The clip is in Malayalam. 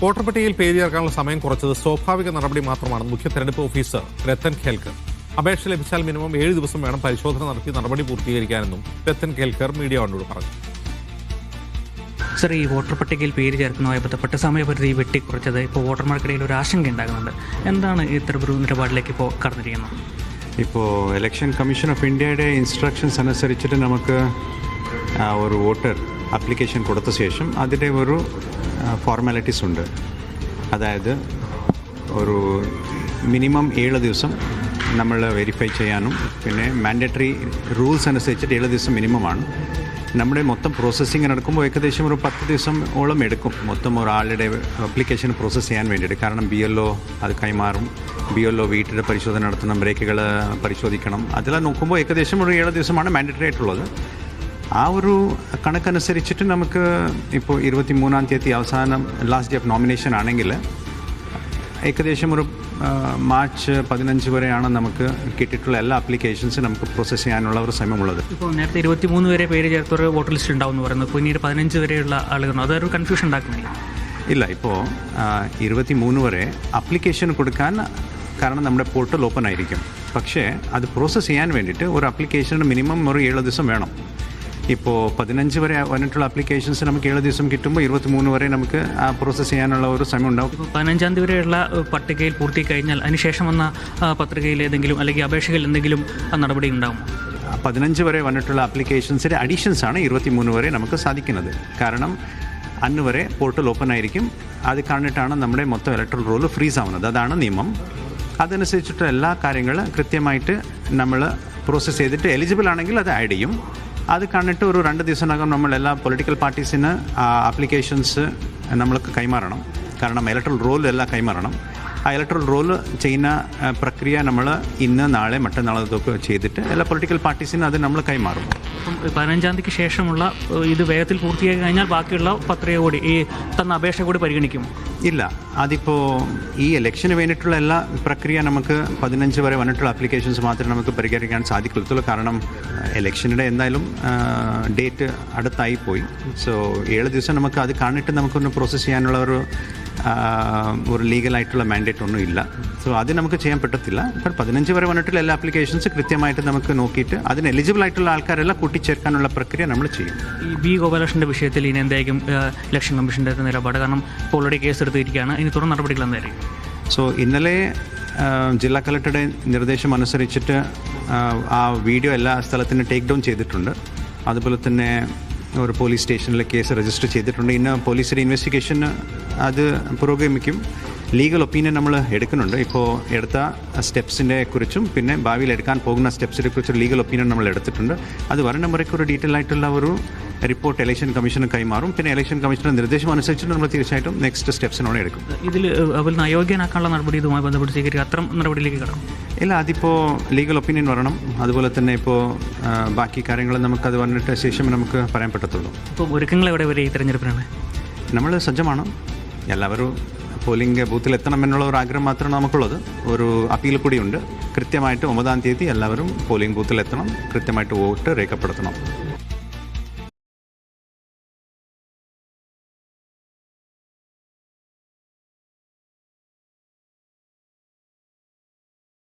വോട്ടർ പട്ടികയിൽ പേര് ചേർക്കാനുള്ള സമയം കുറച്ചത് സ്വാഭാവിക നടപടി മാത്രമാണെന്ന് മുഖ്യ തെരഞ്ഞെടുപ്പ് ഓഫീസർ രത്തൻ ഖേൽക്കർ. അപേക്ഷ ലഭിച്ചാൽ മിനിമം 7 ദിവസം വേണം പരിശോധന നടത്തി നടപടി പൂർത്തീകരിക്കാനെന്നും രത്തൻ ഖേൽക്കർ മീഡിയ വണ്ണോട് പറഞ്ഞു. സർ, ഈ വോട്ടർ പട്ടികയിൽ പേര് ചേർക്കുന്നതുമായി ബന്ധപ്പെട്ട് സമയപരിധി വെട്ടിക്കുറച്ചത് ഇപ്പോൾ വോട്ടർമാർക്കിടയിൽ ഒരു ആശങ്ക ഉണ്ടാകുന്നുണ്ട്. എന്താണ് ഇത്തരമൊരു നിലപാടിലേക്ക് ഇപ്പോൾ കടന്നിരിക്കുന്നത്? ഇപ്പോൾ ഇലക്ഷൻ കമ്മീഷൻ ഓഫ് ഇന്ത്യയുടെ ഇൻസ്ട്രക്ഷൻസ് അനുസരിച്ചിട്ട് നമുക്ക് ഒരു വോട്ടർ ആപ്ലിക്കേഷൻ കൊടുത്ത ശേഷം അതിൻ്റെ ഒരു ഫോർമാലിറ്റീസ് ഉണ്ട്. അതായത് ഒരു മിനിമം 7 ദിവസം നമ്മൾ വെരിഫൈ ചെയ്യാനും പിന്നെ മാൻഡേറ്ററി റൂൾസ് അനുസരിച്ചിട്ട് 7 ദിവസം മിനിമമാണ്. നമ്മുടെ മൊത്തം പ്രോസസ്സിങ് നടക്കുമ്പോൾ ഏകദേശം ഒരു 10 ദിവസമോളം എടുക്കും മൊത്തം ഒരാളുടെ ആപ്ലിക്കേഷൻ പ്രോസസ്സ് ചെയ്യാൻ വേണ്ടിയിട്ട്. കാരണം BLO അത് കൈമാറും, BLO വീട്ടിൽ പരിശോധന നടത്തണം, ബ്രേക്കുകൾ പരിശോധിക്കണം. അതെല്ലാം നോക്കുമ്പോൾ ഏകദേശം ഒരു 7 ദിവസമാണ് മാൻഡേറ്ററി ആയിട്ടുള്ളത്. ആ ഒരു കണക്കനുസരിച്ചിട്ട് നമുക്ക് ഇപ്പോൾ 23-ാം തീയതി അവസാനം ലാസ്റ്റ് ഡേ ഓഫ് നോമിനേഷൻ ആണെങ്കിൽ ഏകദേശം ഒരു മാർച്ച് 15 വരെയാണ് നമുക്ക് കിട്ടിയിട്ടുള്ള എല്ലാ ആപ്ലിക്കേഷൻസും നമുക്ക് പ്രോസസ്സ് ചെയ്യാനുള്ള ഒരു സമയമുള്ളത്. ഇപ്പോൾ നേരത്തെ 23 വരെ പേര് ചേർത്തൊരു വോട്ടർ ലിസ്റ്റ് ഉണ്ടാവും എന്ന് പറയുന്നത്, പിന്നീട് 15 വരെയുള്ള ആളുകൾ അതൊരു കൺഫ്യൂഷൻ ഉണ്ടാക്കുന്നില്ല? ഇല്ല, ഇപ്പോൾ 23 വരെ ആപ്ലിക്കേഷൻ കൊടുക്കാൻ കാരണം നമ്മുടെ പോർട്ടൽ ഓപ്പൺ ആയിരിക്കും. പക്ഷേ അത് പ്രോസസ്സ് ചെയ്യാൻ വേണ്ടിയിട്ട് ഒരു ആപ്ലിക്കേഷന് മിനിമം ഒരു 7 ദിവസം വേണം. ഇപ്പോൾ 15 വരെ വന്നിട്ടുള്ള ആപ്ലിക്കേഷൻസ് നമുക്ക് 7 ദിവസം കിട്ടുമ്പോൾ 23 വരെ നമുക്ക് ആ പ്രോസസ്സ് ചെയ്യാനുള്ള ഒരു സമയം ഉണ്ടാവും. ഇപ്പോൾ 15-ാം തീയതി വരെയുള്ള പട്ടികയിൽ പൂർത്തി കഴിഞ്ഞാൽ അതിനുശേഷം വന്ന പത്രികയിൽ ഏതെങ്കിലും അല്ലെങ്കിൽ അപേക്ഷയിൽ എന്തെങ്കിലും നടപടി ഉണ്ടാകും? 15 വരെ വന്നിട്ടുള്ള ആപ്ലിക്കേഷൻസിൻ്റെ അഡീഷൻസ് ആണ് 23 വരെ നമുക്ക് സാധിക്കുന്നത്. കാരണം അന്ന് വരെ പോർട്ടൽ ഓപ്പൺ ആയിരിക്കും. അത് കണ്ടിട്ടാണ് നമ്മുടെ മൊത്തം ഇലക്ട്രൽ റോൾ ഫ്രീസ് ആവുന്നത്. അതാണ് നിയമം. അതനുസരിച്ചിട്ട് എല്ലാ കാര്യങ്ങളും കൃത്യമായിട്ട് നമ്മൾ പ്രോസസ്സ് ചെയ്തിട്ട് എലിജിബിൾ ആണെങ്കിൽ അത് ആഡ് ചെയ്യും. അത് കണ്ടിട്ട് ഒരു 2 ദിവസത്തിനകം നമ്മൾ എല്ലാ പൊളിറ്റിക്കൽ പാർട്ടീസിന് ആപ്ലിക്കേഷൻസ് നമ്മൾക്ക് കൈമാറണം. കാരണം ഇലക്ട്രൽ റോൾ എല്ലാം കൈമാറണം. ആ ഇലക്ട്രൽ റോൾ ചെയ്യുന്ന പ്രക്രിയ നമ്മൾ ഇന്ന് നാളെ മറ്റന്നാളൊക്കെ ചെയ്തിട്ട് എല്ലാ പൊളിറ്റിക്കൽ പാർട്ടീസിനും അത് നമ്മൾ കൈമാറും. അപ്പം 15-ാം തീയതിക്ക് ശേഷമുള്ള ഇത് വേഗത്തിൽ പൂർത്തിയാക്കി കഴിഞ്ഞാൽ ബാക്കിയുള്ള പത്രിക കൂടി ഈ തന്ന അപേക്ഷ കൂടി പരിഗണിക്കും? ഇല്ല, അതിപ്പോൾ ഈ ഇലക്ഷന് വേണ്ടിയിട്ടുള്ള എല്ലാ പ്രക്രിയ നമുക്ക് 15 വരെ വന്നിട്ടുള്ള ആപ്ലിക്കേഷൻസ് മാത്രമേ നമുക്ക് പരിഹരിക്കാൻ സാധിക്കത്തുള്ളൂ. കാരണം ഇലക്ഷനുടെ എന്തായാലും ഡേറ്റ് അടുത്തായി പോയി. സോ 7 ദിവസം നമുക്ക് അത് കാണിട്ട് നമുക്കൊന്ന് പ്രോസസ്സ് ചെയ്യാനുള്ള ഒരു ലീഗലായിട്ടുള്ള മാൻഡേറ്റ് ഒന്നും ഇല്ല. സോ അത് നമുക്ക് ചെയ്യാൻ പറ്റത്തില്ല. ഇപ്പോൾ 15 വരെ വന്നിട്ടുള്ള എല്ലാ ആപ്ലിക്കേഷൻസ് കൃത്യമായിട്ട് നമുക്ക് നോക്കിയിട്ട് അതിന് എലിജിബിൾ ആയിട്ടുള്ള ആൾക്കാരെല്ലാം കൂട്ടിച്ചേർക്കാനുള്ള പ്രക്രിയ നമ്മൾ ചെയ്യും. ഈ B. ഗോപാലകൃഷ്ണൻ്റെ വിഷയത്തിൽ ഇനി എന്തായിരിക്കും ഇലക്ഷൻ കമ്മീഷൻ്റെ നിലപാട്? കാരണം ഇപ്പോൾ ഓൾറെഡി കേസ് എടുത്തിരിക്കുകയാണ്. ഇനി തുടർ നടപടികൾ എന്തായിരിക്കും? സോ ഇന്നലെ ജില്ലാ കളക്ടറുടെ നിർദ്ദേശം അനുസരിച്ചിട്ട് ആ വീഡിയോ എല്ലാ സ്ഥലത്തിനും ടേക്ക് ഡൗൺ ചെയ്തിട്ടുണ്ട്. അതുപോലെ തന്നെ ഒരു പോലീസ് സ്റ്റേഷനിൽ കേസ് രജിസ്റ്റർ ചെയ്തിട്ടുണ്ട്. ഇന്ന് പോലീസിൻ്റെ ഇൻവെസ്റ്റിഗേഷൻ അത് പുരോഗമിക്കും. ലീഗൽ ഒപ്പീനിയൻ നമ്മൾ എടുക്കുന്നുണ്ട്. ഇപ്പോൾ എടുത്ത സ്റ്റെപ്സിനെ കുറിച്ചും പിന്നെ ഭാവിയിൽ എടുക്കാൻ പോകുന്ന സ്റ്റെപ്സിനെ കുറിച്ചും ലീഗൽ ഒപ്പീനിയൻ നമ്മൾ എടുത്തിട്ടുണ്ട്. അത് വരുന്നവരേക്ക് ഒരു ഡീറ്റെയിൽ ആയിട്ടുള്ള ഒരു റിപ്പോർട്ട് ഇലക്ഷൻ കമ്മീഷന് കൈമാറും. പിന്നെ ഇലക്ഷൻ കമ്മീഷൻ്റെ നിർദ്ദേശം അനുസരിച്ചിട്ട് നമ്മൾ തീർച്ചയായിട്ടും നെക്സ്റ്റ് സ്റ്റെപ്സിനോട് എടുക്കും. ഇതിൽ അവരിൽ അയോഗ്യനാക്കാനുള്ള നടപടി ഇതുമായി ബന്ധപ്പെട്ട് സ്വീകരിക്കുക, അത്തരം നടപടിയിലേക്ക് കിടക്കും? ഇല്ല, അതിപ്പോൾ ലീഗൽ ഒപ്പീനിയൻ വരണം. അതുപോലെ തന്നെ ഇപ്പോൾ ബാക്കി കാര്യങ്ങൾ നമുക്കത് വന്നിട്ട് ശേഷം നമുക്ക് പറയാൻ പറ്റത്തുള്ളൂ. ഇപ്പോൾ ഒരുക്കങ്ങൾ എവിടെ വരെ ഈ തെരഞ്ഞെടുപ്പിനാണ്? നമ്മൾ സജ്ജമാണ്. എല്ലാവരും പോളിംഗ് ബൂത്തിൽ എത്തണം എന്നുള്ള ഒരു ആഗ്രഹം മാത്രമാണ് നമുക്കുള്ളത്. ഒരു അപ്പീൽ കൂടിയുണ്ട്. കൃത്യമായിട്ട് 9-ാം തീയതി എല്ലാവരും പോളിംഗ് ബൂത്തിൽ എത്തണം, കൃത്യമായിട്ട് വോട്ട് രേഖപ്പെടുത്തണം.